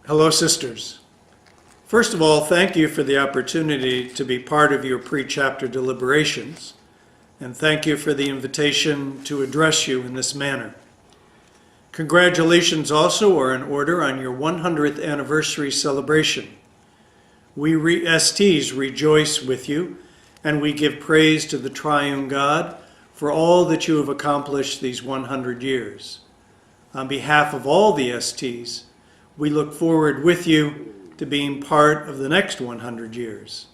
Hello, sisters. First of all, thank you for the opportunity to be part of your pre-chapter deliberations, and thank you for the invitation to address you in this manner. Congratulations also are in order on your 100th anniversary celebration. We STs rejoice with you, and we give praise to the triune God for all that you have accomplished these 100 years. On behalf of all the STs, we look forward with you to being part of the next 100 years.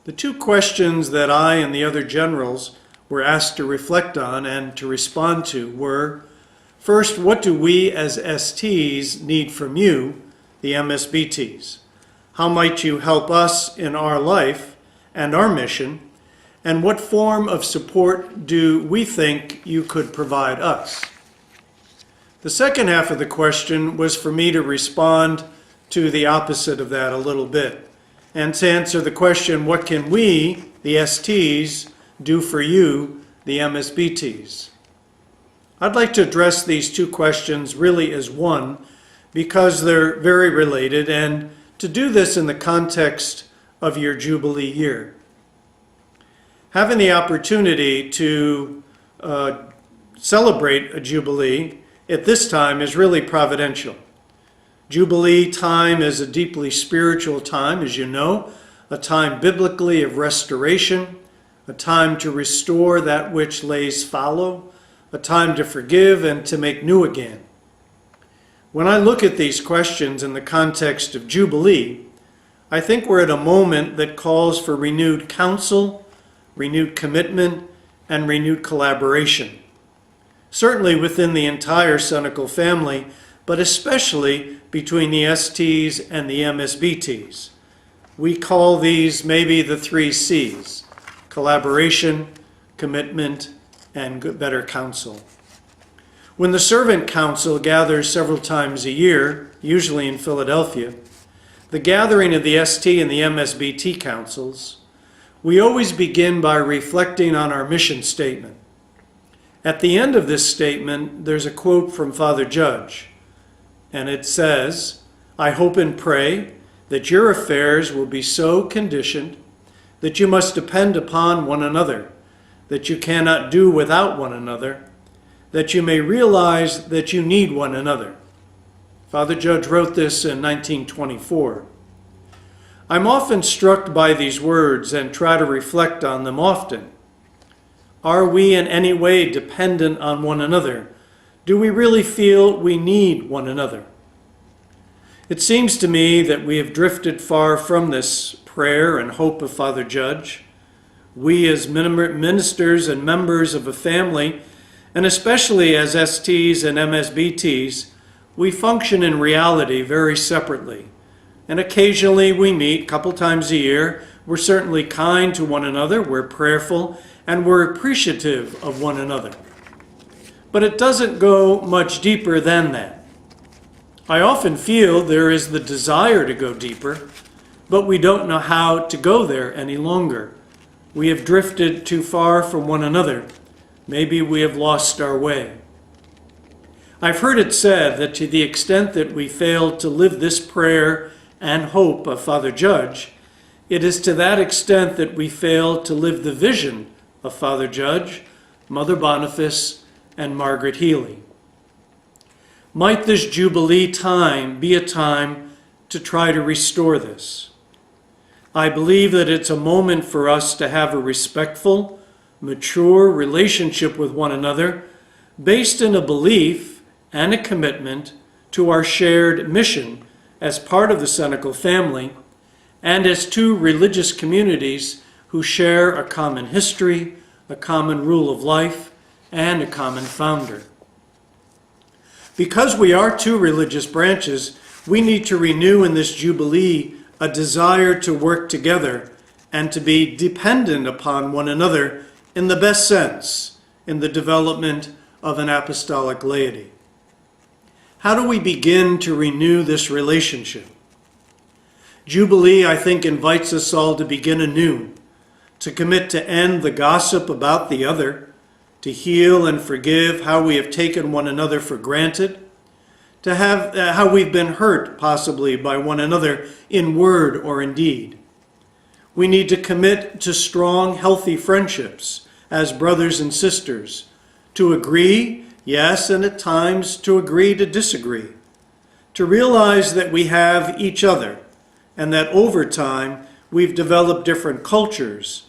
The two questions that I and the other generals were asked to reflect on and to respond to were, first, what do we as STs need from you, the MSBTs? How might you help us in our life and our mission? And what form of support do we think you could provide us? The second half of the question was for me to respond to the opposite of that a little bit, and to answer the question, what can we, the STs, do for you, the MSBTs? I'd like to address these two questions really as one, because they're very related, and to do this in the context of your Jubilee year. Having the opportunity to celebrate a Jubilee at this time is really providential. Jubilee time is a deeply spiritual time, as you know, a time biblically of restoration, a time to restore that which lays fallow, a time to forgive and to make new again. When I look at these questions in the context of Jubilee, I think we're at a moment that calls for renewed counsel, renewed commitment, and renewed collaboration. Certainly within the entire Senecal family, but especially between the STs and the MSBTs. We call these maybe the 3 C's: collaboration, commitment, and better counsel. When the Servant Council gathers several times a year, usually in Philadelphia, the gathering of the ST and the MSBT councils, we always begin by reflecting on our mission statement. At the end of this statement, there's a quote from Father Judge, and it says, "I hope and pray that your affairs will be so conditioned that you must depend upon one another, that you cannot do without one another, that you may realize that you need one another." Father Judge wrote this in 1924. I'm often struck by these words and try to reflect on them often. Are we in any way dependent on one another? Do we really feel we need one another? It seems to me that we have drifted far from this prayer and hope of Father Judge. We as ministers and members of a family, and especially as STs and MSBTs, we function in reality very separately. And occasionally we meet a couple times a year. We're certainly kind to one another, we're prayerful, and we're appreciative of one another. But it doesn't go much deeper than that. I often feel there is the desire to go deeper, but we don't know how to go there any longer. We have drifted too far from one another. Maybe we have lost our way. I've heard it said that to the extent that we fail to live this prayer and hope of Father Judge, it is to that extent that we fail to live the vision of Father Judge, Mother Boniface, and Margaret Healy. Might this Jubilee time be a time to try to restore this? I believe that it's a moment for us to have a respectful, mature relationship with one another based in a belief and a commitment to our shared mission as part of the Senecal family and as two religious communities who share a common history, a common rule of life, and a common founder. Because we are two religious branches, we need to renew in this Jubilee a desire to work together and to be dependent upon one another in the best sense in the development of an apostolic laity. How do we begin to renew this relationship? Jubilee, I think, invites us all to begin anew, to commit to end the gossip about the other, to heal and forgive how we have taken one another for granted, to have how we've been hurt possibly by one another in word or in deed. We need to commit to strong, healthy friendships as brothers and sisters, to agree, yes, and at times to agree to disagree, to realize that we have each other and that over time we've developed different cultures,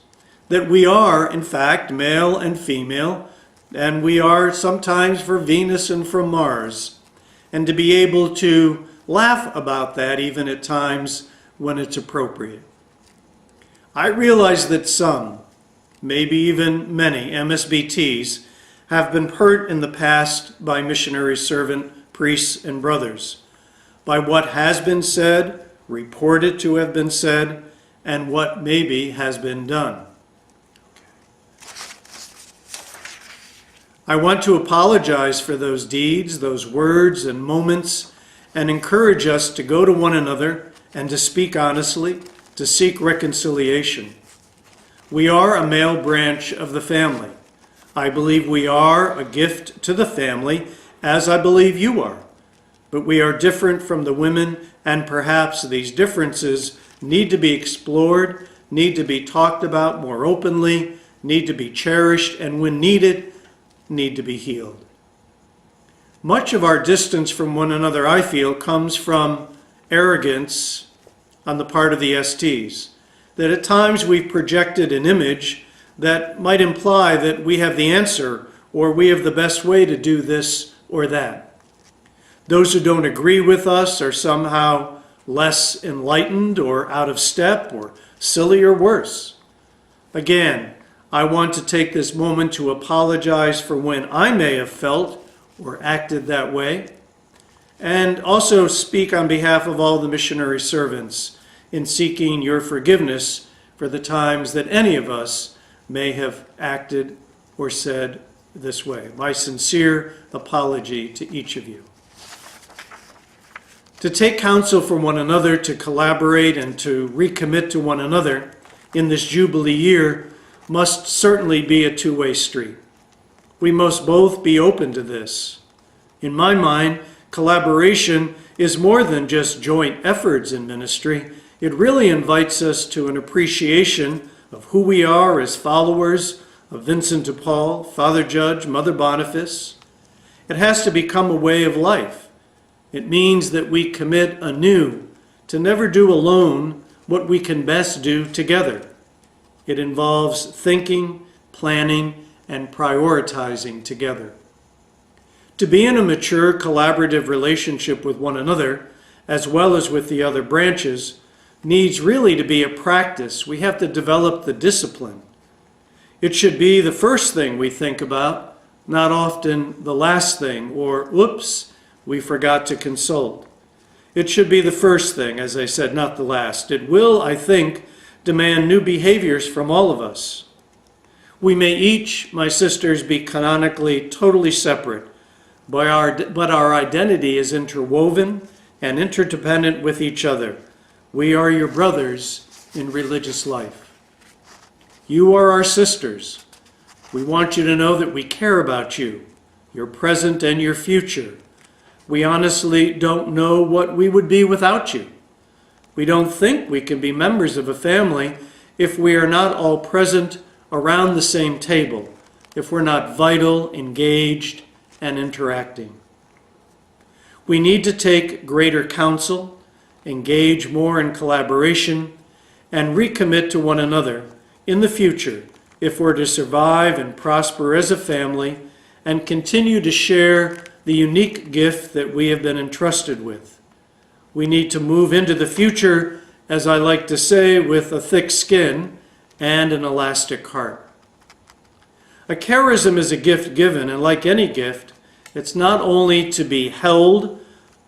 that we are, in fact, male and female, and we are sometimes for Venus and from Mars, and to be able to laugh about that even at times when it's appropriate. I realize that some, maybe even many MSBTs, have been hurt in the past by missionary servant priests and brothers, by what has been said, reported to have been said, and what maybe has been done. I want to apologize for those deeds, those words and moments, and encourage us to go to one another and to speak honestly, to seek reconciliation. We are a male branch of the family. I believe we are a gift to the family, as I believe you are. But we are different from the women, and perhaps these differences need to be explored, need to be talked about more openly, need to be cherished, and when needed, need to be healed. Much of our distance from one another, I feel, comes from arrogance on the part of the STs, that at times we've projected an image that might imply that we have the answer or we have the best way to do this or that. Those who don't agree with us are somehow less enlightened or out of step or silly or worse. Again, I want to take this moment to apologize for when I may have felt or acted that way, and also speak on behalf of all the missionary servants in seeking your forgiveness for the times that any of us may have acted or said this way. My sincere apology to each of you. To take counsel from one another, to collaborate and to recommit to one another in this Jubilee year must certainly be a two-way street. We must both be open to this. In my mind, collaboration is more than just joint efforts in ministry. It really invites us to an appreciation of who we are as followers of Vincent de Paul, Father Judge, Mother Boniface. It has to become a way of life. It means that we commit anew to never do alone what we can best do together. It involves thinking, planning, and prioritizing together. To be in a mature, collaborative relationship with one another, as well as with the other branches, needs really to be a practice. We have to develop the discipline. It should be the first thing we think about, not often the last thing, or, oops, we forgot to consult. It should be the first thing, as I said, not the last. It will, I think, demand new behaviors from all of us. We may each, my sisters, be canonically totally separate, but our identity is interwoven and interdependent with each other. We are your brothers in religious life. You are our sisters. We want you to know that we care about you, your present and your future. We honestly don't know what we would be without you. We don't think we can be members of a family if we are not all present around the same table, if we're not vital, engaged, and interacting. We need to take greater counsel, engage more in collaboration, and recommit to one another in the future if we're to survive and prosper as a family and continue to share the unique gift that we have been entrusted with. We need to move into the future, as I like to say, with a thick skin and an elastic heart. A charism is a gift given, and like any gift, it's not only to be held,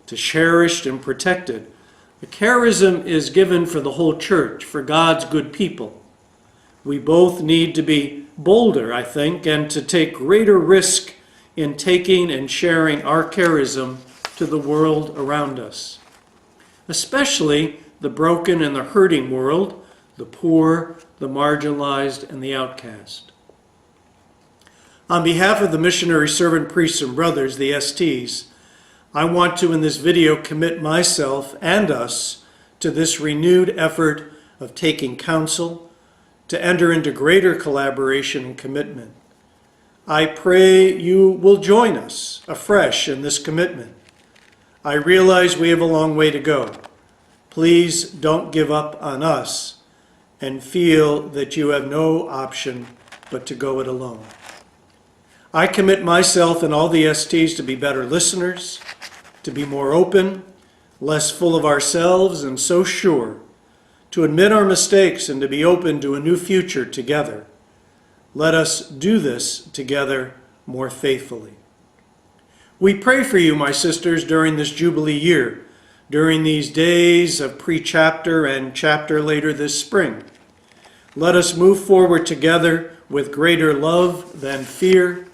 to cherished and protected. A charism is given for the whole church, for God's good people. We both need to be bolder, I think, and to take greater risk in taking and sharing our charism to the world around us, especially the broken and the hurting world, the poor, the marginalized, and the outcast. On behalf of the missionary servant priests and brothers, the STs, I want to, in this video, commit myself and us to this renewed effort of taking counsel, to enter into greater collaboration and commitment. I pray you will join us afresh in this commitment. I realize we have a long way to go. Please don't give up on us and feel that you have no option but to go it alone. I commit myself and all the STs to be better listeners, to be more open, less full of ourselves, and so sure, to admit our mistakes and to be open to a new future together. Let us do this together more faithfully. We pray for you, my sisters, during this Jubilee year, during these days of pre-chapter and chapter later this spring. Let us move forward together with greater love than fear,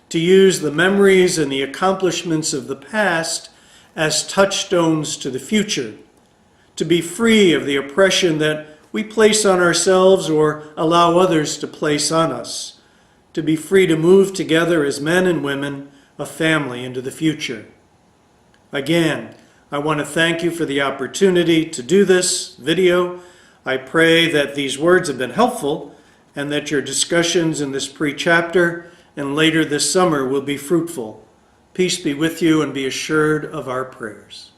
to use the memories and the accomplishments of the past as touchstones to the future, to be free of the oppression that we place on ourselves or allow others to place on us, to be free to move together as men and women, a family into the future. Again, I want to thank you for the opportunity to do this video. I pray that these words have been helpful and that your discussions in this pre-chapter and later this summer will be fruitful. Peace be with you and be assured of our prayers.